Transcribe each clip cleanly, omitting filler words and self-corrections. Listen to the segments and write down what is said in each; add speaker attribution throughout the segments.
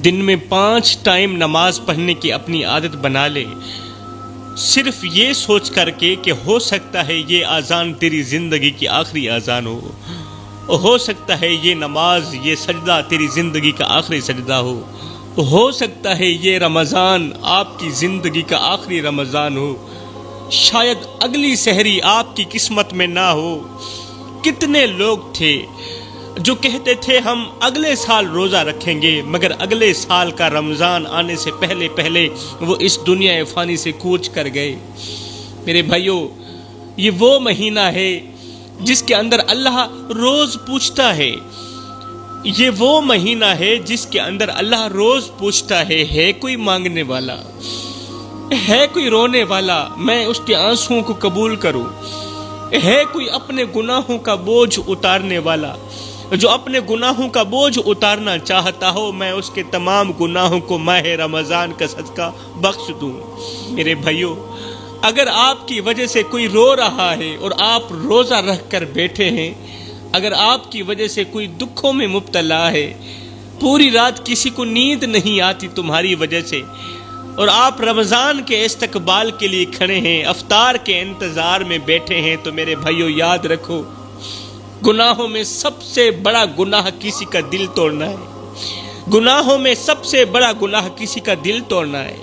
Speaker 1: دن میں 5 ٹائم نماز پڑھنے کی اپنی عادت بنا لے، صرف یہ سوچ کر کے کہ ہو سکتا ہے یہ اذان تیری زندگی کی آخری اذان ہو سکتا ہے یہ نماز، یہ سجدہ تیری زندگی کا آخری سجدہ ہو سکتا ہے یہ رمضان آپ کی زندگی کا آخری رمضان ہو، شاید اگلی سحری آپ کی قسمت میں نہ ہو۔ کتنے لوگ تھے جو کہتے تھے ہم اگلے سال روزہ رکھیں گے، مگر اگلے سال کا رمضان آنے سے پہلے وہ اس دنیا فانی سے کوچ کر گئے۔ میرے بھائیوں، یہ وہ مہینہ ہے جس کے اندر اللہ روز پوچھتا ہے، یہ وہ مہینہ ہے جس کے اندر اللہ روز پوچھتا ہے کوئی مانگنے والا، ہے کوئی رونے والا، میں اس کے آنسوؤں کو قبول کروں، ہے کوئی اپنے گناہوں کا بوجھ اتارنے والا، جو اپنے گناہوں کا بوجھ اتارنا چاہتا ہو، میں اس کے تمام گناہوں کو ماہ رمضان کا صدقہ بخش دوں۔ میرے بھائیوں، اگر آپ کی وجہ سے کوئی رو رہا ہے اور آپ روزہ رکھ کر بیٹھے ہیں، اگر آپ کی وجہ سے کوئی دکھوں میں مبتلا ہے، پوری رات کسی کو نیند نہیں آتی تمہاری وجہ سے، اور آپ رمضان کے استقبال کے لیے کھڑے ہیں، افطار کے انتظار میں بیٹھے ہیں، تو میرے بھائیوں یاد رکھو، گناہوں میں سب سے بڑا گناہ کسی کا دل توڑنا ہے، گناہوں میں سب سے بڑا گناہ کسی کا دل توڑنا ہے،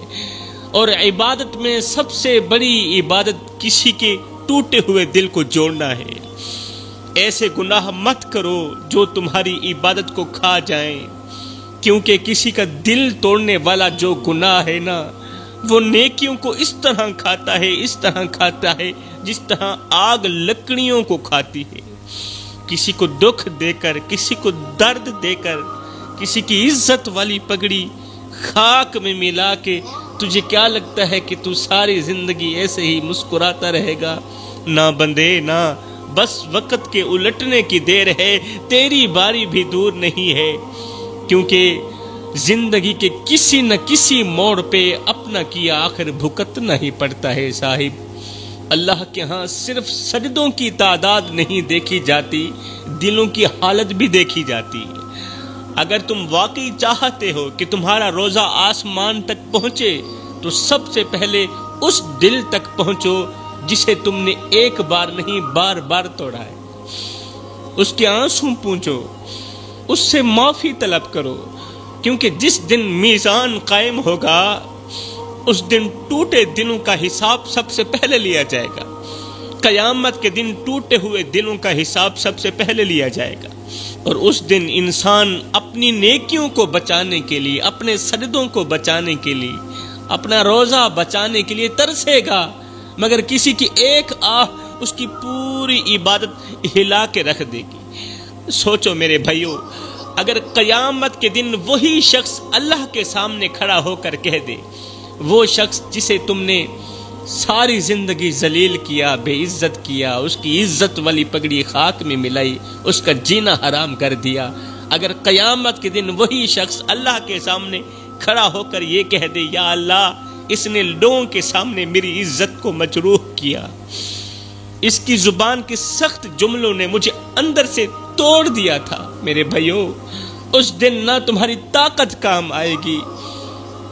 Speaker 1: اور عبادت میں سب سے بڑی عبادت کسی کے ٹوٹے ہوئے دل کو جوڑنا ہے۔ ایسے گناہ مت کرو جو تمہاری عبادت کو کھا جائیں، کیونکہ کسی کا دل توڑنے والا جو گناہ ہے نا، وہ نیکیوں کو اس طرح کھاتا ہے جس طرح آگ لکڑیوں کو کھاتی ہے۔ کسی کو دکھ دے کر، کسی کو درد دے کر، کسی کی عزت والی پگڑی خاک میں ملا کے تجھے کیا لگتا ہے کہ تو ساری زندگی ایسے ہی مسکراتا رہے گا؟ نہ بندے نہ، بس وقت کے الٹنے کی دیر ہے، تیری باری بھی دور نہیں ہے، کیونکہ زندگی کے کسی نہ کسی موڑ پہ اپنا کیا آخر بھگتنا ہی پڑتا ہے صاحب۔ اللہ کے ہاں صرف سجدوں کی تعداد نہیں دیکھی جاتی، دلوں کی حالت بھی دیکھی جاتی ہے۔ اگر تم واقعی چاہتے ہو کہ تمہارا روزہ آسمان تک پہنچے، تو سب سے پہلے اس دل تک پہنچو جسے تم نے ایک بار نہیں بار بار توڑا ہے، اس کے آنسو پوچھو، اس سے معافی طلب کرو، کیونکہ جس دن میزان قائم ہوگا اس دن ٹوٹے دلوں کا حساب سب سے پہلے لیا جائے گا۔ قیامت کے دن ٹوٹے ہوئے دلوں کا حساب سب سے پہلے لیا جائے گا، اور اس دن انسان اپنی نیکیوں کو بچانے کے لیے، اپنے سجدوں کو بچانے کے لیے، اپنا روزہ بچانے کے لیے ترسے گا، مگر کسی کی ایک آہ اس کی پوری عبادت ہلا کے رکھ دے گی۔ سوچو میرے بھائیوں، اگر قیامت کے دن وہی شخص اللہ کے سامنے کھڑا ہو کر کہہ دے، وہ شخص جسے تم نے ساری زندگی ذلیل کیا، بے عزت کیا، اس کی عزت والی پگڑی خاک میں ملائی، اس کا جینا حرام کر دیا، اگر قیامت کے دن وہی شخص اللہ کے سامنے کھڑا ہو کر یہ کہہ دے، یا اللہ اس نے لوگوں کے سامنے میری عزت کو مجروح کیا، اس کی زبان کے سخت جملوں نے مجھے اندر سے توڑ دیا تھا، میرے بھائیوں، اس دن نہ تمہاری طاقت کام آئے گی،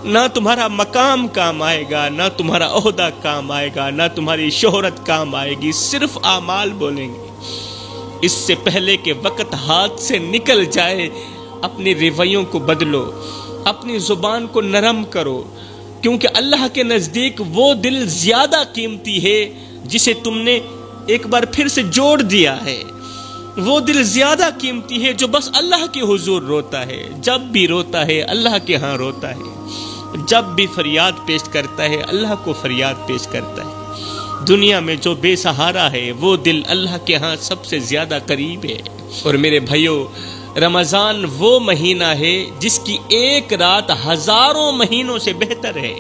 Speaker 1: نہ تمہارا مقام کام آئے گا، نہ تمہارا عہدہ کام آئے گا، نہ تمہاری شہرت کام آئے گی، صرف اعمال بولیں گے۔ اس سے پہلے کہ وقت ہاتھ سے نکل جائے، اپنے رویوں کو بدلو، اپنی زبان کو نرم کرو، کیونکہ اللہ کے نزدیک وہ دل زیادہ قیمتی ہے جسے تم نے ایک بار پھر سے جوڑ دیا ہے، وہ دل زیادہ قیمتی ہے جو بس اللہ کے حضور روتا ہے، جب بھی روتا ہے اللہ کے ہاں روتا ہے، جب بھی فریاد پیش کرتا ہے اللہ کو فریاد پیش کرتا ہے۔ دنیا میں جو بے سہارا ہے وہ دل اللہ کے ہاں سب سے زیادہ قریب ہے۔ اور میرے بھائیوں، رمضان وہ مہینہ ہے جس کی ایک رات ہزاروں مہینوں سے بہتر ہے،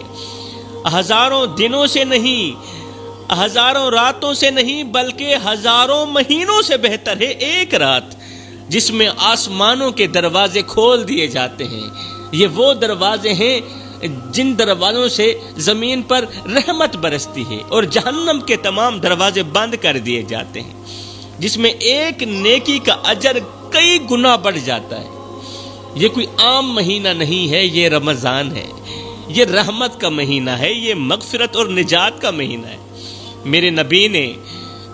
Speaker 1: ہزاروں دنوں سے نہیں، ہزاروں راتوں سے نہیں، بلکہ ہزاروں مہینوں سے بہتر ہے ایک رات جس میں آسمانوں کے دروازے کھول دیے جاتے ہیں۔ یہ وہ دروازے ہیں جن دروازوں سے زمین پر رحمت برستی ہے، اور جہنم کے تمام دروازے بند کر دیے جاتے ہیں، جس میں ایک نیکی کا اجر کئی گنا بڑھ جاتا ہے۔ یہ کوئی عام مہینہ نہیں ہے، یہ رمضان ہے، یہ رحمت کا مہینہ ہے، یہ مغفرت اور نجات کا مہینہ ہے۔ میرے نبی نے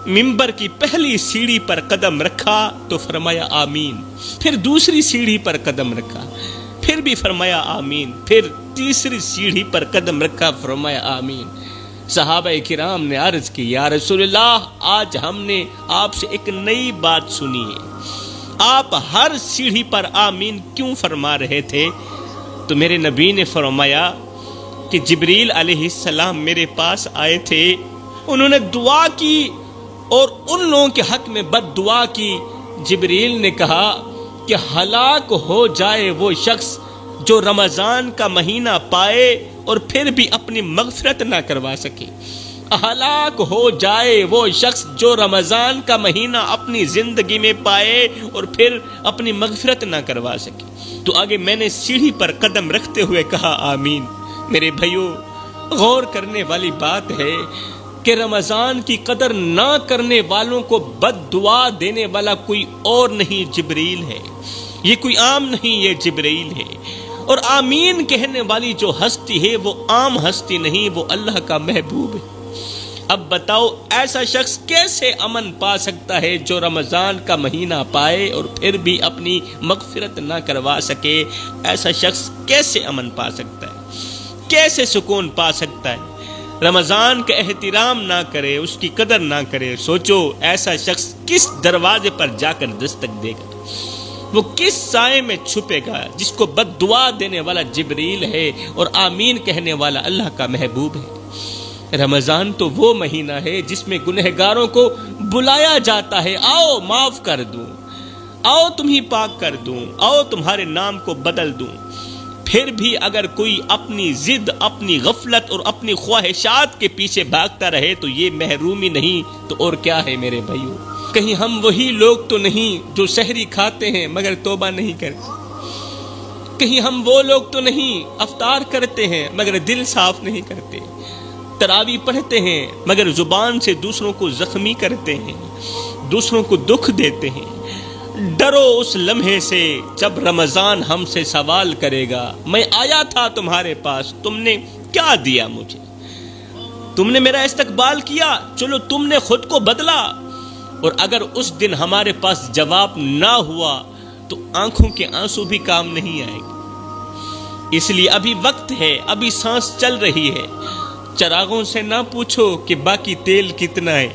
Speaker 1: منبر کی پہلی سیڑھی پر قدم رکھا تو فرمایا آمین، پھر دوسری سیڑھی پر قدم رکھا، پھر بھی فرمایا آمین، پھر تیسری سیڑھی پر قدم رکھا، فرمایا آمین۔ صحابہ کرام نے عرض کی یا رسول اللہ، آج ہم نے آپ سے ایک نئی بات سنی ہے، آپ ہر سیڑھی پر آمین کیوں فرما رہے تھے؟ تو میرے نبی نے فرمایا کہ جبریل علیہ السلام میرے پاس آئے تھے، انہوں نے دعا کی اور ان لوگوں کے حق میں بد دعا کی۔ جبریل نے کہا کہ ہلاک ہو جائے وہ شخص جو رمضان کا مہینہ پائے اور پھر بھی اپنی مغفرت نہ کروا سکے، ہلاک ہو جائے وہ شخص جو رمضان کا مہینہ اپنی زندگی میں پائے اور پھر اپنی مغفرت نہ کروا سکے۔ تو آگے میں نے سیڑھی پر قدم رکھتے ہوئے کہا آمین۔ میرے بھائیو، غور کرنے والی بات ہے کہ رمضان کی قدر نہ کرنے والوں کو بد دعا دینے والا کوئی اور نہیں، جبریل ہے۔ یہ کوئی عام نہیں، یہ جبریل ہے۔ اور آمین کہنے والی جو ہستی ہے وہ عام ہستی نہیں، وہ اللہ کا محبوب ہے۔ اب بتاؤ ایسا شخص کیسے امن پا سکتا ہے جو رمضان کا مہینہ پائے اور پھر بھی اپنی مغفرت نہ کروا سکے؟ ایسا شخص کیسے امن پا سکتا ہے، کیسے سکون پا سکتا ہے؟ رمضان کا احترام نہ کرے، اس کی قدر نہ کرے، سوچو ایسا شخص کس دروازے پر جا کر دستک دے گا، وہ کس سائے میں چھپے گا جس کو بد دعا دینے والا جبریل ہے اور آمین کہنے والا اللہ کا محبوب ہے۔ رمضان تو وہ مہینہ ہے جس میں گنہگاروں کو بلایا جاتا ہے، آؤ معاف کر دوں، آؤ تمہیں پاک کر دوں، آؤ تمہارے نام کو بدل دوں۔ پھر بھی اگر کوئی اپنی ضد، اپنی غفلت اور اپنی خواہشات کے پیچھے بھاگتا رہے تو یہ محرومی نہیں تو اور کیا ہے میرے بھائیو؟ کہیں ہم وہی لوگ تو نہیں جو سحری کھاتے ہیں مگر توبہ نہیں کرتے؟ کہیں ہم وہ لوگ تو نہیں افطار کرتے ہیں مگر دل صاف نہیں کرتے؟ تراویح پڑھتے ہیں مگر زبان سے دوسروں کو زخمی کرتے ہیں، دوسروں کو دکھ دیتے ہیں۔ ڈرو اس لمحے سے جب رمضان ہم سے سوال کرے گا، میں آیا تھا تمہارے پاس، تم نے کیا دیا مجھے؟ تم نے میرا استقبال کیا، چلو تم نے خود کو بدلا۔ اور اگر اس دن ہمارے پاس جواب نہ ہوا تو آنکھوں کے آنسو بھی کام نہیں آئے گے۔ اس لیے ابھی وقت ہے، ابھی سانس چل رہی ہے۔ چراغوں سے نہ پوچھو کہ باقی تیل کتنا ہے،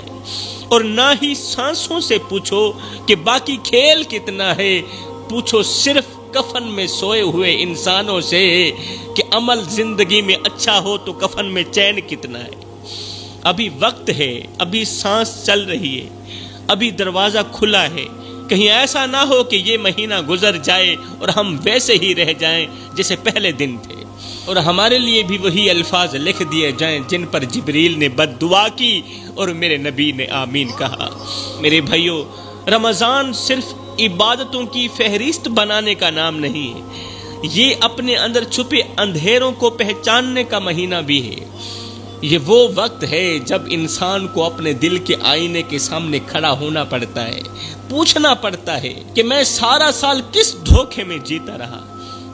Speaker 1: اور نہ ہی سانسوں سے پوچھو کہ باقی کھیل کتنا ہے۔ پوچھو صرف کفن میں سوئے ہوئے انسانوں سے کہ عمل زندگی میں اچھا ہو تو کفن میں چین کتنا ہے۔ ابھی وقت ہے، ابھی سانس چل رہی ہے، ابھی دروازہ کھلا ہے۔ کہیں ایسا نہ ہو کہ یہ مہینہ گزر جائے اور ہم ویسے ہی رہ جائیں جیسے پہلے دن تھے، اور ہمارے لیے بھی وہی الفاظ لکھ دیے جائیں جن پر جبریل نے بد دعا کی اور میرے نبی نے آمین کہا۔ میرے بھائیو، رمضان صرف عبادتوں کی فہرست بنانے کا نام نہیں ہے، یہ اپنے اندر چھپے اندھیروں کو پہچاننے کا مہینہ بھی ہے۔ یہ وہ وقت ہے جب انسان کو اپنے دل کے آئینے کے سامنے کھڑا ہونا پڑتا ہے، پوچھنا پڑتا ہے کہ میں سارا سال کس دھوکے میں جیتا رہا۔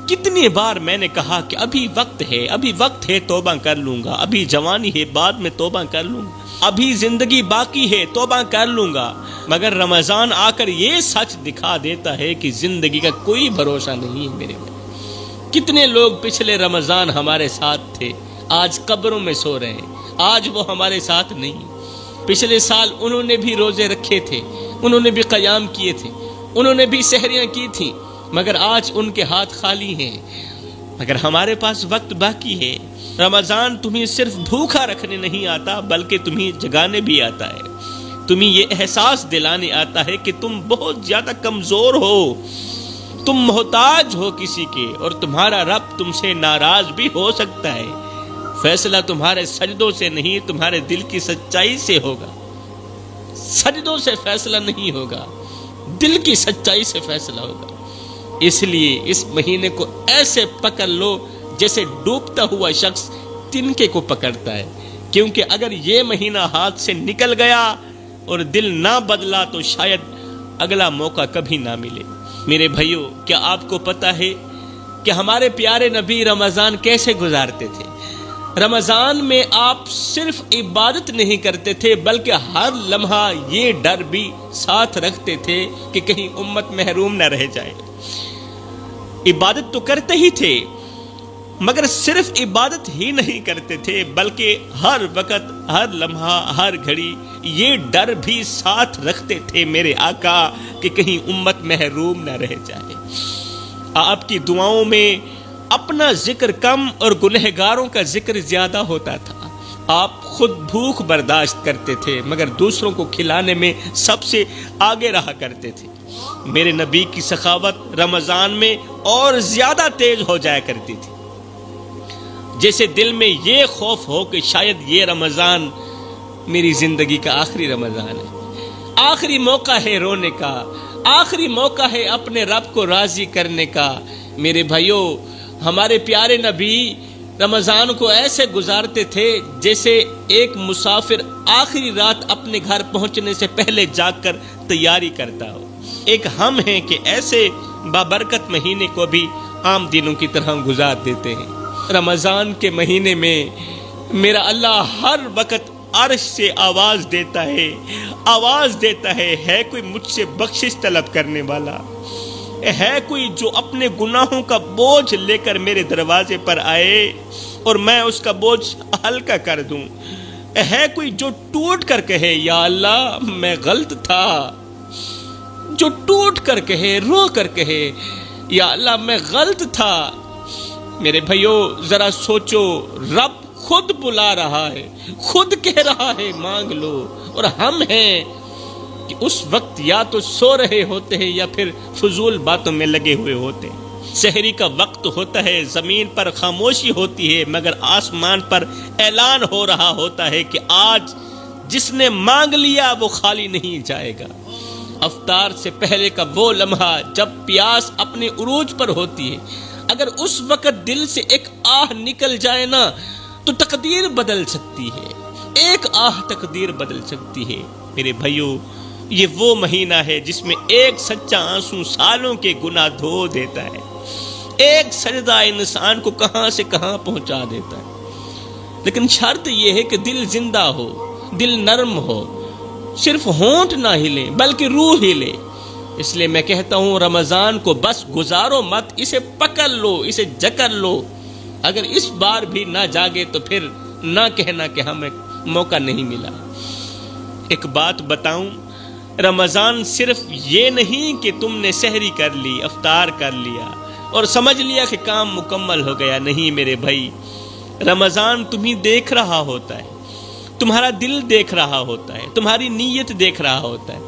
Speaker 1: کتنی بار میں نے کہا کہ ابھی وقت ہے، ابھی وقت ہے، توبہ کر لوں گا، ابھی جوانی ہے، بعد میں توبہ کر لوں گا، ابھی زندگی باقی ہے، توبہ کر لوں گا۔ مگر رمضان آ کر یہ سچ دکھا دیتا ہے کہ زندگی کا کوئی بھروسہ نہیں ہے میرے بھائی۔ کتنے لوگ پچھلے رمضان ہمارے ساتھ تھے، آج قبروں میں سو رہے ہیں، آج وہ ہمارے ساتھ نہیں۔ پچھلے سال انہوں نے بھی روزے رکھے تھے، انہوں نے بھی قیام کیے تھے، انہوں نے بھی سحریاں کی تھیں، مگر آج ان کے ہاتھ خالی ہیں۔ مگر ہمارے پاس وقت باقی ہے۔ رمضان تمہیں صرف بھوکا رکھنے نہیں آتا بلکہ تمہیں جگانے بھی آتا ہے، تمہیں یہ احساس دلانے آتا ہے کہ تم بہت زیادہ کمزور ہو، تم محتاج ہو کسی کے، اور تمہارا رب تم سے ناراض بھی ہو سکتا ہے۔ فیصلہ تمہارے سجدوں سے نہیں، تمہارے دل کی سچائی سے ہوگا۔ سجدوں سے فیصلہ نہیں ہوگا، دل کی سچائی سے فیصلہ ہوگا۔ اس لیے اس مہینے کو ایسے پکڑ لو جیسے ڈوبتا ہوا شخص تنکے کو پکڑتا ہے، کیونکہ اگر یہ مہینہ ہاتھ سے نکل گیا اور دل نہ بدلا تو شاید اگلا موقع کبھی نہ ملے۔ میرے بھائیو، کیا آپ کو پتہ ہے کہ ہمارے پیارے نبی رمضان کیسے گزارتے تھے۔ رمضان میں آپ صرف عبادت نہیں کرتے تھے بلکہ ہر لمحہ یہ ڈر بھی ساتھ رکھتے تھے کہ کہیں امت محروم نہ رہ جائے۔ عبادت تو کرتے ہی تھے مگر صرف عبادت ہی نہیں کرتے تھے بلکہ ہر وقت، ہر لمحہ، ہر گھڑی یہ ڈر بھی ساتھ رکھتے تھے میرے آقا کہ کہیں امت محروم نہ رہ جائے۔ آپ کی دعاؤں میں اپنا ذکر کم اور گنہگاروں کا ذکر زیادہ ہوتا تھا۔ آپ خود بھوک برداشت کرتے تھے مگر دوسروں کو کھلانے میں سب سے آگے رہا کرتے تھے۔ میرے نبی کی سخاوت رمضان میں اور زیادہ تیز ہو جایا کرتی تھی، جیسے دل میں یہ خوف ہو کہ شاید یہ رمضان میری زندگی کا آخری رمضان ہے، آخری موقع ہے رونے کا، آخری موقع ہے اپنے رب کو راضی کرنے کا۔ میرے بھائیوں، ہمارے پیارے نبی رمضان کو ایسے گزارتے تھے جیسے ایک مسافر آخری رات اپنے گھر پہنچنے سے پہلے جاگ کر تیاری کرتا ہو۔ ایک ہم ہیں کہ ایسے بابرکت مہینے کو بھی عام دنوں کی طرح گزار دیتے ہیں۔ رمضان کے مہینے میں میرا اللہ ہر وقت عرش سے آواز دیتا ہے کوئی مجھ سے بخشش طلب کرنے والا؟ ہے کوئی جو اپنے گناہوں کا بوجھ لے کر میرے دروازے پر آئے اور میں اس کا بوجھ ہلکا کر دوں؟ ہے کوئی جو ٹوٹ کر کہے یا اللہ میں غلط تھا، جو ٹوٹ کر کہے، رو کر کہے یا اللہ میں غلط تھا؟ میرے بھائیوں ذرا سوچو، رب خود بلا رہا ہے، خود کہہ رہا ہے مانگ لو، اور ہم ہیں کہ اس وقت یا تو سو رہے ہوتے ہیں یا پھر فضول باتوں میں لگے ہوئے ہوتے ہیں۔ سحری کا وقت ہوتا ہے، زمین پر خاموشی ہوتی ہے مگر آسمان پر اعلان ہو رہا ہوتا ہے کہ آج جس نے مانگ لیا وہ خالی نہیں جائے گا۔ افطار سے پہلے کا وہ لمحہ جب پیاس اپنے عروج پر ہوتی ہے، اگر اس وقت دل سے ایک آہ نکل جائے نا تو تقدیر بدل سکتی ہے، ایک آہ تقدیر بدل سکتی ہے۔ میرے بھائیوں، یہ وہ مہینہ ہے جس میں ایک سچا آنسو سالوں کے گناہ دھو دیتا ہے، ایک سجدہ انسان کو کہاں سے کہاں پہنچا دیتا ہے۔ لیکن شرط یہ ہے کہ دل زندہ ہو، دل نرم ہو، صرف ہونٹ نہ ہلے بلکہ روح ہلے۔ اس لیے میں کہتا ہوں رمضان کو بس گزارو مت، اسے پکڑ لو، اسے جکڑ لو۔ اگر اس بار بھی نہ جاگے تو پھر نہ کہنا کہ ہمیں موقع نہیں ملا۔ ایک بات بتاؤں، رمضان صرف یہ نہیں کہ تم نے سحری کر لی، افطار کر لیا اور سمجھ لیا کہ کام مکمل ہو گیا۔ نہیں میرے بھائی، رمضان تمہیں دیکھ رہا ہوتا ہے، تمہارا دل دیکھ رہا ہوتا ہے، تمہاری نیت دیکھ رہا ہوتا ہے۔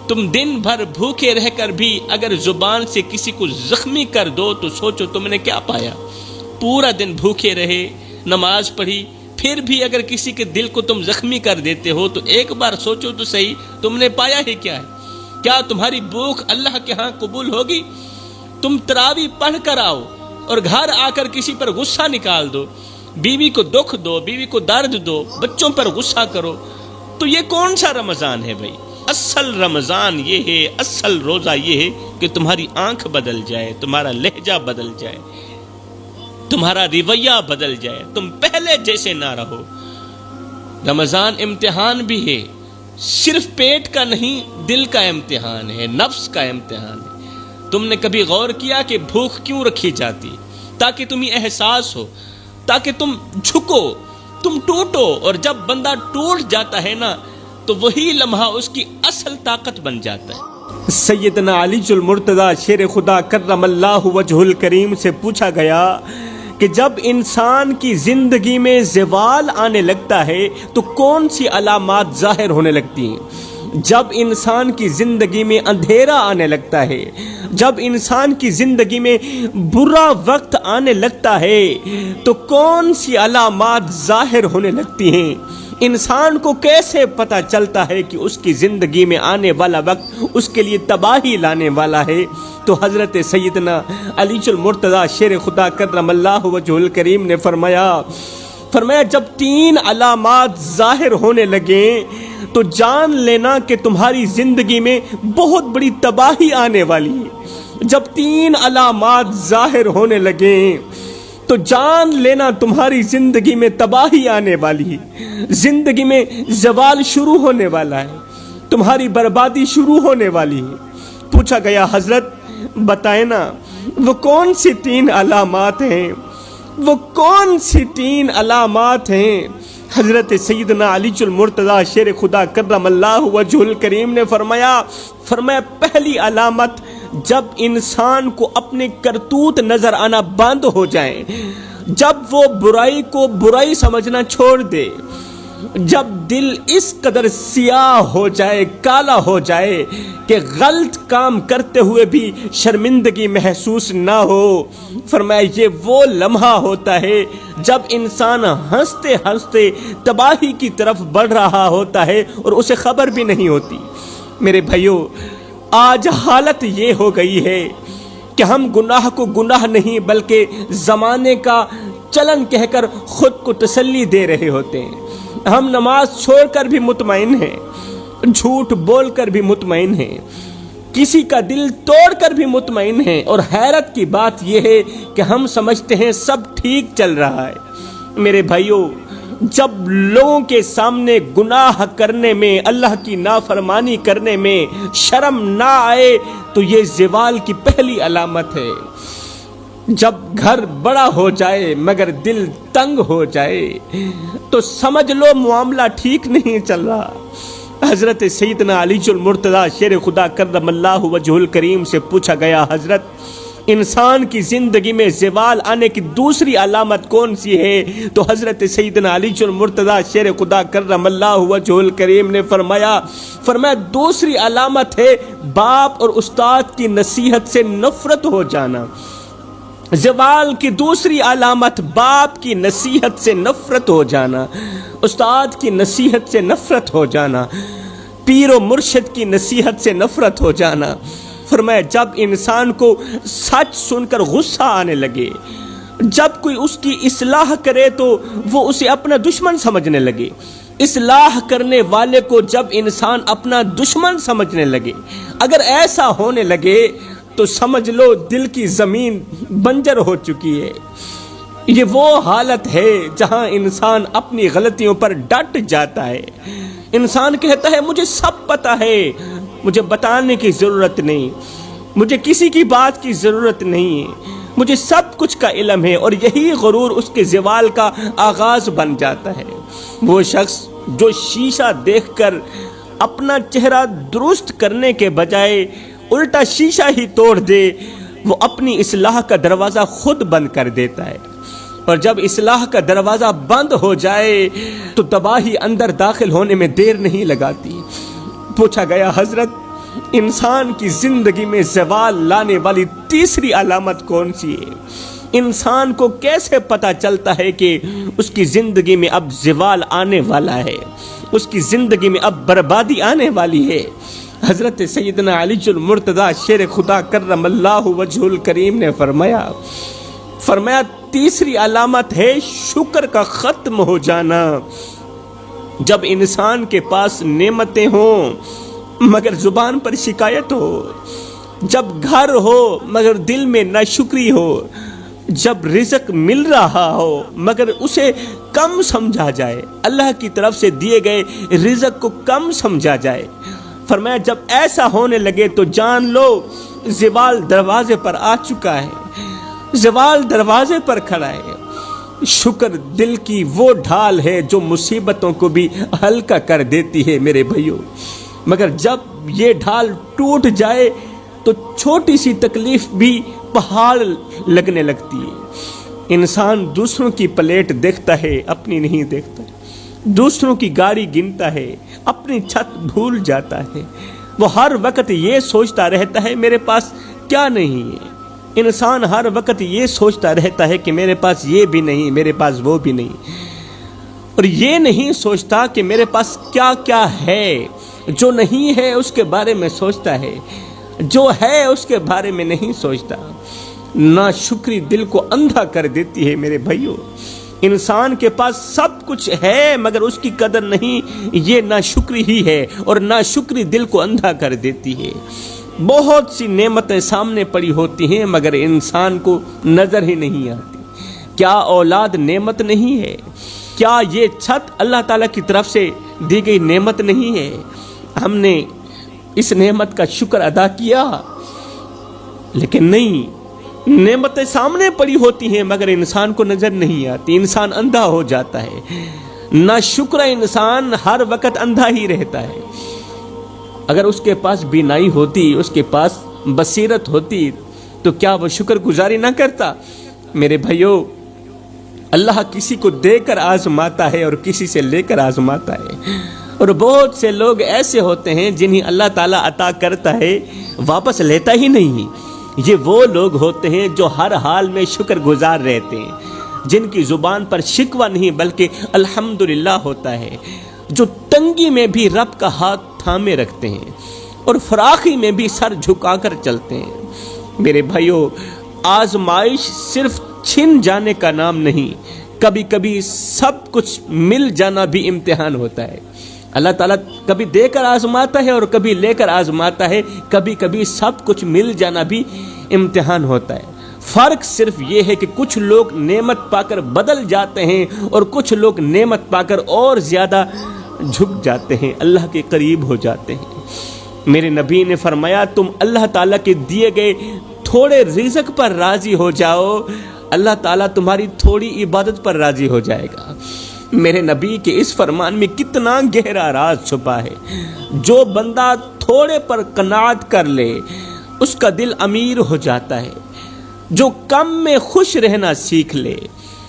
Speaker 1: تم دن بھر بھوکے رہ کر بھی اگر زبان سے کسی کو زخمی کر دو تو سوچو تم نے کیا پایا۔ پورا دن بھوکے رہے، نماز پڑھی، پھر بھی اگر کسی کے دل کو تم زخمی کر دیتے ہو تو ایک بار سوچو تو صحیح تم نے پایا ہی کیا ہے؟ کیا تمہاری بھوک اللہ کے ہاں قبول ہوگی؟ تم تراویح پڑھ کر آؤ اور گھر آ کر کسی پر غصہ نکال دو، بیوی کو دکھ دو، بیوی کو درد دو، بچوں پر غصہ کرو، تو یہ کون سا رمضان ہے بھائی؟ اصل رمضان یہ ہے، اصل روزہ یہ ہے کہ تمہاری آنکھ بدل جائے، تمہارا لہجہ بدل جائے، تمہارا رویہ بدل جائے، تم پہلے جیسے نہ رہو۔ رمضان امتحان بھی ہے، صرف پیٹ کا نہیں، دل کا امتحان ہے، نفس کا امتحان ہے۔ تم نے کبھی غور کیا کہ بھوک کیوں رکھی جاتی؟ تاکہ تمہیں احساس ہو، تاکہ تم جھکو، تم ٹوٹو، اور جب بندہ ٹوٹ جاتا ہے نا تو وہی لمحہ اس کی اصل طاقت بن جاتا ہے۔ سیدنا علی المرتضیٰ شیر خدا کرم اللہ وجہ الکریم سے پوچھا گیا کہ جب انسان کی زندگی میں زوال آنے لگتا ہے تو کون سی علامات ظاہر ہونے لگتی ہیں؟ جب انسان کی زندگی میں اندھیرا آنے لگتا ہے، جب انسان کی زندگی میں برا وقت آنے لگتا ہے تو کون سی علامات ظاہر ہونے لگتی ہیں؟ انسان کو کیسے پتہ چلتا ہے کہ اس کی زندگی میں آنے والا وقت اس کے لیے تباہی لانے والا ہے؟ تو حضرت سیدنا علی المرتضیٰ شیر خدا کرم اللہ وجہ الکریم نے فرمایا جب 3 علامات ظاہر ہونے لگیں تو جان لینا کہ تمہاری زندگی میں بہت بڑی تباہی آنے والی ہے۔ جب 3 علامات ظاہر ہونے لگیں تو جان لینا تمہاری زندگی میں تباہی آنے والی ہے، زندگی میں زوال شروع ہونے والا ہے، تمہاری بربادی شروع ہونے والی ہے۔ پوچھا گیا حضرت بتائیں نا وہ کون سی 3 علامات ہیں، وہ کون سی 3 علامات ہیں؟ حضرت سیدنا علی المرتضیٰ شیر خدا کرم اللہ وجہ الکریم نے فرمایا پہلی علامت جب انسان کو اپنے کرتوت نظر آنا بند ہو جائیں، جب وہ برائی کو برائی سمجھنا چھوڑ دے، جب دل اس قدر سیاہ ہو جائے، کالا ہو جائے کہ غلط کام کرتے ہوئے بھی شرمندگی محسوس نہ ہو، فرمایا یہ وہ لمحہ ہوتا ہے جب انسان ہنستے ہنستے تباہی کی طرف بڑھ رہا ہوتا ہے اور اسے خبر بھی نہیں ہوتی۔ میرے بھائیو، آج حالت یہ ہو گئی ہے کہ ہم گناہ کو گناہ نہیں بلکہ زمانے کا چلن کہہ کر خود کو تسلی دے رہے ہوتے ہیں۔ ہم نماز چھوڑ کر بھی مطمئن ہیں، جھوٹ بول کر بھی مطمئن ہیں، کسی کا دل توڑ کر بھی مطمئن ہیں، اور حیرت کی بات یہ ہے کہ ہم سمجھتے ہیں سب ٹھیک چل رہا ہے۔ میرے بھائیوں، جب لوگوں کے سامنے گناہ کرنے میں، اللہ کی نافرمانی کرنے میں شرم نہ آئے تو یہ زوال کی پہلی علامت ہے۔ جب گھر بڑا ہو جائے مگر دل تنگ ہو جائے تو سمجھ لو معاملہ ٹھیک نہیں چل رہا۔ حضرت سیدنا علی المرتضیٰ شیر خدا کرم اللہ وجہ الکریم سے پوچھا گیا حضرت انسان کی زندگی میں زوال آنے کی دوسری علامت کون سی ہے؟ تو حضرت سیدنا علی المرتضیٰ شیر خدا کرم اللہ وجہ الکریم نے فرمایا دوسری علامت ہے باپ اور استاد کی نصیحت سے نفرت ہو جانا۔ زوال کی دوسری علامت باپ کی نصیحت سے نفرت ہو جانا، استاد کی نصیحت سے نفرت ہو جانا، پیر و مرشد کی نصیحت سے نفرت ہو جانا۔ فرمایا جب انسان کو سچ سن کر غصہ آنے لگے، جب کوئی اس کی اصلاح کرے تو وہ اسے اپنا دشمن سمجھنے لگے، اصلاح کرنے والے کو جب انسان اپنا دشمن سمجھنے لگے، اگر ایسا ہونے لگے تو سمجھ لو دل کی زمین بنجر ہو چکی ہے۔ یہ وہ حالت ہے جہاں انسان اپنی غلطیوں پر ڈٹ جاتا ہے، انسان کہتا ہے مجھے سب پتہ ہے، مجھے بتانے کی ضرورت نہیں، مجھے کسی کی بات کی ضرورت نہیں ہے، مجھے سب کچھ کا علم ہے، اور یہی غرور اس کے زوال کا آغاز بن جاتا ہے۔ وہ شخص جو شیشہ دیکھ کر اپنا چہرہ درست کرنے کے بجائے الٹا شیشہ ہی توڑ دے، وہ اپنی اصلاح کا دروازہ خود بند کر دیتا ہے، اور جب اصلاح کا دروازہ بند ہو جائے تو تباہی اندر داخل ہونے میں دیر نہیں لگاتی۔ پوچھا گیا حضرت انسان کی زندگی میں زوال لانے والی تیسری علامت کون سی ہے؟ انسان کو کیسے پتا چلتا ہے کہ اس کی زندگی میں اب زوال آنے والا ہے، اس کی زندگی میں اب بربادی آنے والی ہے؟ حضرت سیدنا علی المرتضیٰ شیر خدا کرم اللہ وجہ الکریم نے فرمایا تیسری علامت ہے شکر کا ختم ہو جانا۔ جب انسان کے پاس نعمتیں ہوں مگر زبان پر شکایت ہو، جب گھر ہو مگر دل میں ناشکری ہو، جب رزق مل رہا ہو مگر اسے کم سمجھا جائے، اللہ کی طرف سے دیے گئے رزق کو کم سمجھا جائے، فرمایا جب ایسا ہونے لگے تو جان لو زوال دروازے پر آ چکا ہے، زوال دروازے پر کھڑا ہے۔ شکر دل کی وہ ڈھال ہے جو مصیبتوں کو بھی ہلکا کر دیتی ہے میرے بھائیوں، مگر جب یہ ڈھال ٹوٹ جائے تو چھوٹی سی تکلیف بھی پہاڑ لگنے لگتی ہے۔ انسان دوسروں کی پلیٹ دیکھتا ہے، اپنی نہیں دیکھتا، دوسروں کی گاڑی گنتا ہے، اپنی چھت بھول جاتا ہے، وہ ہر وقت یہ سوچتا رہتا ہے میرے پاس کیا نہیں ہے، انسان ہر وقت یہ سوچتا رہتا ہے کہ میرے پاس یہ بھی نہیں، میرے پاس وہ بھی نہیں، اور یہ نہیں سوچتا کہ میرے پاس کیا کیا ہے۔ جو نہیں ہے اس کے بارے میں سوچتا ہے، جو ہے اس کے بارے میں نہیں سوچتا۔ ناشکری دل کو اندھا کر دیتی ہے میرے بھائیوں۔ انسان کے پاس سب کچھ ہے مگر اس کی قدر نہیں، یہ ناشکری ہی ہے، اور ناشکری دل کو اندھا کر دیتی ہے۔ بہت سی نعمتیں سامنے پڑی ہوتی ہیں مگر انسان کو نظر ہی نہیں آتی۔ کیا اولاد نعمت نہیں ہے؟ کیا یہ چھت اللہ تعالیٰ کی طرف سے دی گئی نعمت نہیں ہے؟ ہم نے اس نعمت کا شکر ادا کیا، لیکن نہیں، نعمتیں سامنے پڑی ہوتی ہیں مگر انسان کو نظر نہیں آتی، انسان اندھا ہو جاتا ہے۔ نا شکر انسان ہر وقت اندھا ہی رہتا ہے۔ اگر اس کے پاس بینائی ہوتی، اس کے پاس بصیرت ہوتی تو کیا وہ شکر گزاری نہ کرتا؟ میرے بھائیو، اللہ کسی کو دے کر آزماتا ہے اور کسی سے لے کر آزماتا ہے، اور بہت سے لوگ ایسے ہوتے ہیں جنہیں اللہ تعالیٰ عطا کرتا ہے واپس لیتا ہی نہیں۔ یہ وہ لوگ ہوتے ہیں جو ہر حال میں شکر گزار رہتے ہیں، جن کی زبان پر شکوہ نہیں بلکہ الحمدللہ ہوتا ہے، جو تنگی میں بھی رب کا ہاتھ تھامے رکھتے ہیں اور فراخی میں بھی سر جھکا کر چلتے ہیں۔ میرے بھائیو، آزمائش صرف چھن جانے کا نام نہیں، کبھی کبھی سب کچھ مل جانا بھی امتحان ہوتا ہے۔ اللہ تعالیٰ کبھی دے کر آزماتا ہے اور کبھی لے کر آزماتا ہے، کبھی کبھی سب کچھ مل جانا بھی امتحان ہوتا ہے۔ فرق صرف یہ ہے کہ کچھ لوگ نعمت پا کر بدل جاتے ہیں اور کچھ لوگ نعمت پا کر اور زیادہ جھک جاتے ہیں، اللہ کے قریب ہو جاتے ہیں۔ میرے نبی نے فرمایا، تم اللہ تعالیٰ کے دیے گئے تھوڑے رزق پر راضی ہو جاؤ، اللہ تعالیٰ تمہاری تھوڑی عبادت پر راضی ہو جائے گا۔ میرے نبی کے اس فرمان میں کتنا گہرا راز چھپا ہے۔ جو بندہ تھوڑے پر قناعت کر لے اس کا دل امیر ہو جاتا ہے۔ جو کم میں خوش رہنا سیکھ لے،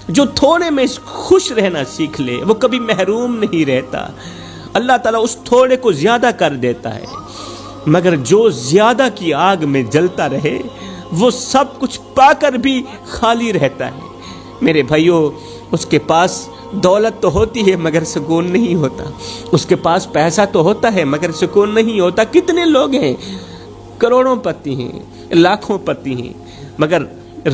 Speaker 1: جو تھوڑے میں خوش رہنا سیکھ لے، وہ کبھی محروم نہیں رہتا۔ اللہ تعالیٰ اس تھوڑے کو زیادہ کر دیتا ہے، مگر جو زیادہ کی آگ میں جلتا رہے وہ سب کچھ پا کر بھی خالی رہتا ہے۔ میرے بھائیو، اس کے پاس دولت تو ہوتی ہے مگر سکون نہیں ہوتا، اس کے پاس پیسہ تو ہوتا ہے مگر سکون نہیں ہوتا۔ کتنے لوگ ہیں، کروڑوں پتی ہیں، لاکھوں پتی ہیں، مگر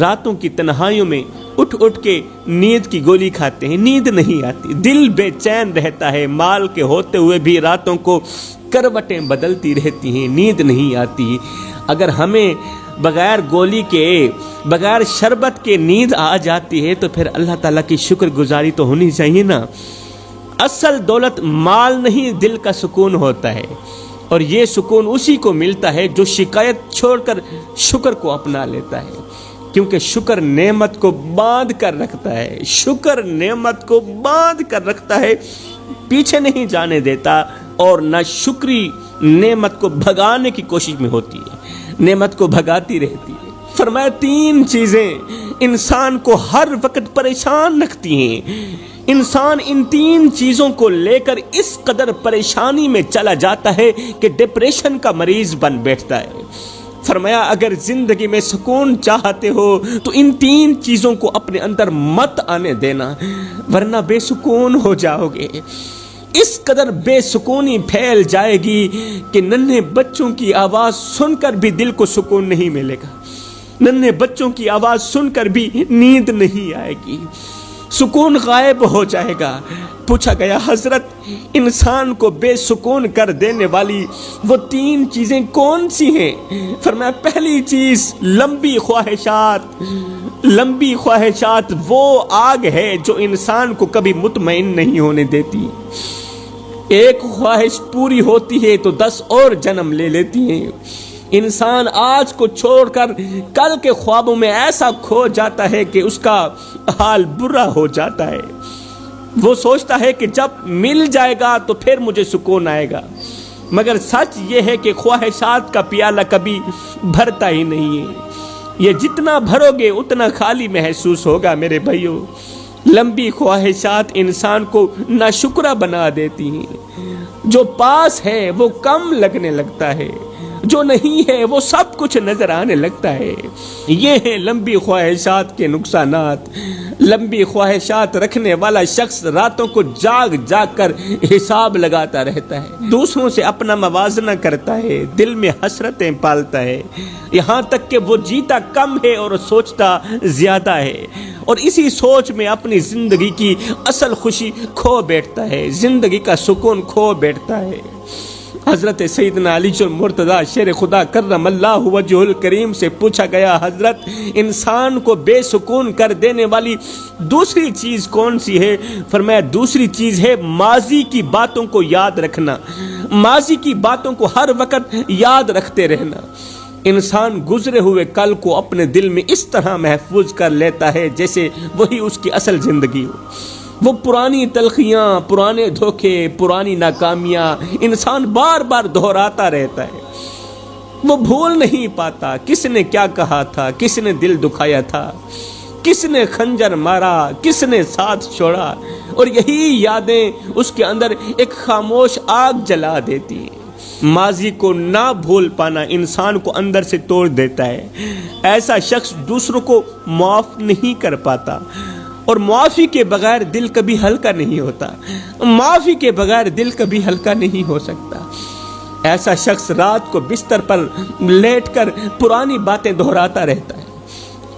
Speaker 1: راتوں کی تنہائیوں میں اٹھ اٹھ کے نیند کی گولی کھاتے ہیں، نیند نہیں آتی، دل بے چین رہتا ہے، مال کے ہوتے ہوئے بھی راتوں کو کروٹیں بدلتی رہتی ہیں، نیند نہیں آتی۔ اگر ہمیں بغیر گولی کے، بغیر شربت کے نیند آ جاتی ہے تو پھر اللہ تعالیٰ کی شکر گزاری تو ہونی چاہیے نا۔ اصل دولت مال نہیں، دل کا سکون ہوتا ہے، اور یہ سکون اسی کو ملتا ہے جو شکایت چھوڑ کر شکر کو اپنا لیتا ہے، کیونکہ شکر نعمت کو باندھ کر رکھتا ہے، شکر نعمت کو باندھ کر رکھتا ہے، پیچھے نہیں جانے دیتا، اور نہ شکری نعمت کو بھگانے کی کوشش میں ہوتی ہے، نعمت کو بھگاتی رہتی ہے۔ فرمایا، تین چیزیں انسان کو ہر وقت پریشان رکھتی ہیں، انسان ان تین چیزوں کو لے کر اس قدر پریشانی میں چلا جاتا ہے کہ ڈپریشن کا مریض بن بیٹھتا ہے۔ فرمایا، اگر زندگی میں سکون چاہتے ہو تو ان تین چیزوں کو اپنے اندر مت آنے دینا، ورنہ بے سکون ہو جاؤ گے۔ اس قدر بے سکونی پھیل جائے گی کہ ننھے بچوں کی آواز سن کر بھی دل کو سکون نہیں ملے گا، ننھے بچوں کی آواز سن کر بھی نیند نہیں آئے گی، سکون غائب ہو جائے گا۔ پوچھا گیا، حضرت انسان کو بے سکون کر دینے والی وہ تین چیزیں کون سی ہیں؟ فرمایا، پہلی چیز لمبی خواہشات۔ لمبی خواہشات وہ آگ ہے جو انسان کو کبھی مطمئن نہیں ہونے دیتی۔ ایک خواہش پوری ہوتی ہے تو 10 اور جنم لے لیتی ہیں۔ انسان آج کو چھوڑ کر کل کے خوابوں میں ایسا کھو جاتا ہے کہ اس کا حال برا ہو جاتا ہے۔ وہ سوچتا ہے کہ جب مل جائے گا تو پھر مجھے سکون آئے گا، مگر سچ یہ ہے کہ خواہشات کا پیالہ کبھی بھرتا ہی نہیں ہے۔ یہ جتنا بھرو گے اتنا خالی محسوس ہوگا۔ میرے بھائیو، لمبی خواہشات انسان کو ناشکرا بنا دیتی ہیں۔ جو پاس ہے وہ کم لگنے لگتا ہے، جو نہیں ہے وہ سب کچھ نظر آنے لگتا ہے۔ یہ ہیں لمبی خواہشات کے نقصانات۔ لمبی خواہشات رکھنے والا شخص راتوں کو جاگ جاگ کر حساب لگاتا رہتا ہے، دوسروں سے اپنا موازنہ کرتا ہے، دل میں حسرتیں پالتا ہے، یہاں تک کہ وہ جیتا کم ہے اور سوچتا زیادہ ہے، اور اسی سوچ میں اپنی زندگی کی اصل خوشی کھو بیٹھتا ہے، زندگی کا سکون کھو بیٹھتا ہے۔ حضرت سیدنا علی المرتضیٰ شیر خدا کرم اللہ وجہ الکریم سے پوچھا گیا، حضرت انسان کو بے سکون کر دینے والی دوسری چیز کون سی ہے؟ فرمایا دوسری چیز ہے ماضی کی باتوں کو یاد رکھنا، ماضی کی باتوں کو ہر وقت یاد رکھتے رہنا۔ انسان گزرے ہوئے کل کو اپنے دل میں اس طرح محفوظ کر لیتا ہے جیسے وہی اس کی اصل زندگی ہو۔ وہ پرانی تلخیاں، پرانے دھوکے، پرانی ناکامیاں انسان بار بار دہراتا رہتا ہے۔ وہ بھول نہیں پاتا کس نے کیا کہا تھا، کس نے دل دکھایا تھا، کس نے خنجر مارا، کس نے ساتھ چھوڑا، اور یہی یادیں اس کے اندر ایک خاموش آگ جلا دیتی ہیں۔ ماضی کو نہ بھول پانا انسان کو اندر سے توڑ دیتا ہے۔ ایسا شخص دوسروں کو معاف نہیں کر پاتا، اور معافی کے بغیر دل کبھی ہلکا نہیں ہوتا، معافی کے بغیر دل کبھی ہلکا نہیں ہو سکتا۔ ایسا شخص رات کو بستر پر لیٹ کر پرانی باتیں دہراتا رہتا ہے،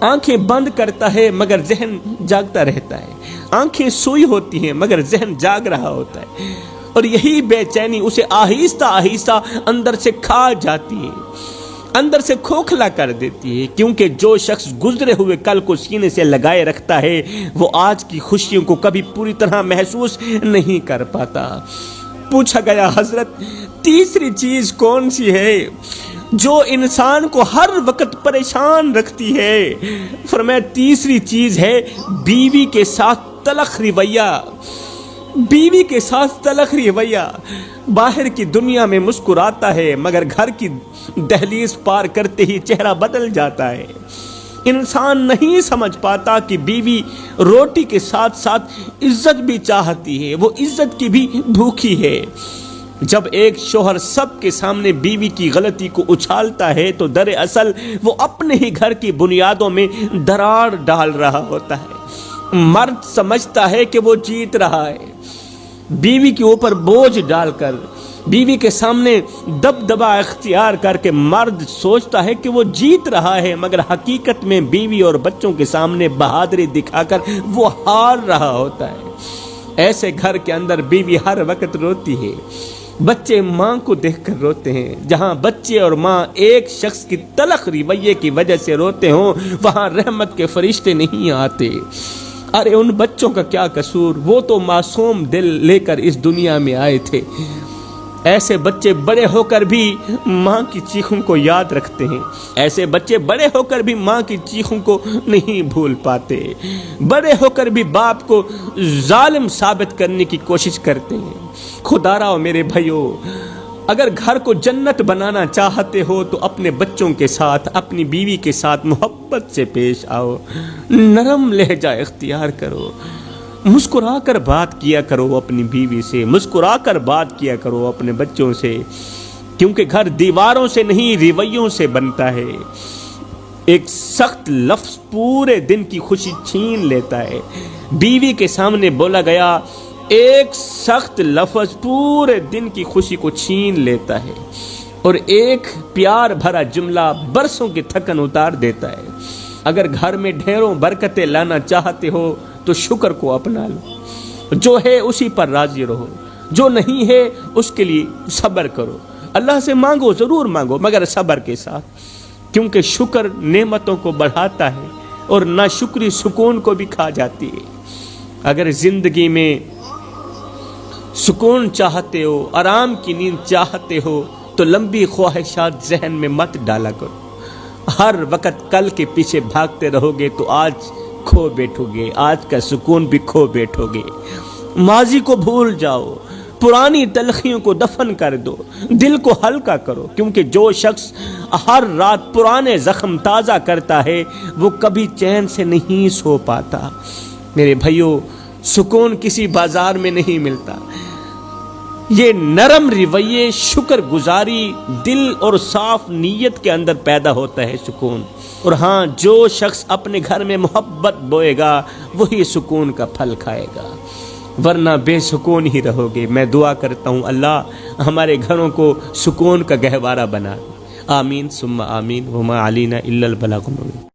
Speaker 1: آنکھیں بند کرتا ہے مگر ذہن جاگتا رہتا ہے، آنکھیں سوئی ہوتی ہیں مگر ذہن جاگ رہا ہوتا ہے، اور یہی بے چینی اسے آہستہ آہستہ اندر سے کھا جاتی ہے، اندر سے کھوکھلا کر دیتی ہے، کیونکہ جو شخص گزرے ہوئے کل کو سینے سے لگائے رکھتا ہے وہ آج کی خوشیوں کو کبھی پوری طرح محسوس نہیں کر پاتا۔ پوچھا گیا، حضرت تیسری چیز کون سی ہے جو انسان کو ہر وقت پریشان رکھتی ہے؟ فرمایا تیسری چیز ہے بیوی کے ساتھ تلخ رویہ، بیوی کے ساتھ تلخ رویہ۔ باہر کی دنیا میں مسکراتا ہے مگر گھر کی دہلیز پار کرتے ہی چہرہ بدل جاتا ہے۔ انسان نہیں سمجھ پاتا کہ بیوی روٹی کے ساتھ ساتھ عزت بھی چاہتی ہے، وہ عزت کی بھی بھوکی ہے۔ جب ایک شوہر سب کے سامنے بیوی کی غلطی کو اچھالتا ہے تو دراصل وہ اپنے ہی گھر کی بنیادوں میں دراڑ ڈال رہا ہوتا ہے۔ مرد سمجھتا ہے کہ وہ جیت رہا ہے، بیوی کے اوپر بوجھ ڈال کر، بیوی کے سامنے دبدبا اختیار کر کے مرد سوچتا ہے کہ وہ جیت رہا ہے، مگر حقیقت میں بیوی اور بچوں کے سامنے بہادری دکھا کر وہ ہار رہا ہوتا ہے۔ ایسے گھر کے اندر بیوی ہر وقت روتی ہے، بچے ماں کو دیکھ کر روتے ہیں۔ جہاں بچے اور ماں ایک شخص کی تلخ رویے کی وجہ سے روتے ہوں وہاں رحمت کے فرشتے نہیں آتے۔ ارے ان بچوں کا کیا قصور، وہ تو معصوم دل لے کر اس دنیا میں آئے تھے۔ ایسے بچے بڑے ہو کر بھی ماں کی چیخوں کو یاد رکھتے ہیں، ایسے بچے بڑے ہو کر بھی ماں کی چیخوں کو نہیں بھول پاتے، بڑے ہو کر بھی باپ کو ظالم ثابت کرنے کی کوشش کرتے ہیں۔ خداراو میرے بھائیو، اگر گھر کو جنت بنانا چاہتے ہو تو اپنے بچوں کے ساتھ، اپنی بیوی کے ساتھ محبت سے پیش آؤ، نرم لہجہ اختیار کرو، مسکرا کر بات کیا کرو اپنی بیوی سے، مسکرا کر بات کیا کرو اپنے بچوں سے، کیونکہ گھر دیواروں سے نہیں رویوں سے بنتا ہے۔ ایک سخت لفظ پورے دن کی خوشی چھین لیتا ہے۔ بیوی کے سامنے بولا گیا ایک سخت لفظ پورے دن کی خوشی کو چھین لیتا ہے، اور ایک پیار بھرا جملہ برسوں کی تھکن اتار دیتا ہے۔ اگر گھر میں ڈھیروں برکتیں لانا چاہتے ہو تو شکر کو اپنا لو، جو ہے اسی پر راضی رہو، جو نہیں ہے اس کے لیے صبر کرو۔ اللہ سے مانگو، ضرور مانگو، مگر صبر کے ساتھ، کیونکہ شکر نعمتوں کو بڑھاتا ہے اور ناشکری سکون کو بھی کھا جاتی ہے۔ اگر زندگی میں سکون چاہتے ہو، آرام کی نیند چاہتے ہو تو لمبی خواہشات ذہن میں مت ڈالا کرو۔ ہر وقت کل کے پیچھے بھاگتے رہو گے تو آج کھو بیٹھو گے، آج کا سکون بھی کھو بیٹھو گے۔ ماضی کو بھول جاؤ، پرانی تلخیوں کو دفن کر دو، دل کو ہلکا کرو، کیونکہ جو شخص ہر رات پرانے زخم تازہ کرتا ہے وہ کبھی چین سے نہیں سو پاتا۔ میرے بھائیو، سکون کسی بازار میں نہیں ملتا، یہ نرم رویے، شکر گزاری، دل اور صاف نیت کے اندر پیدا ہوتا ہے سکون۔ اور ہاں، جو شخص اپنے گھر میں محبت بوئے گا وہی سکون کا پھل کھائے گا، ورنہ بے سکون ہی رہو گے۔ میں دعا کرتا ہوں اللہ ہمارے گھروں کو سکون کا گہوارہ بنا۔ آمین ثم آمین، وما علینا الا البلاغ المبین۔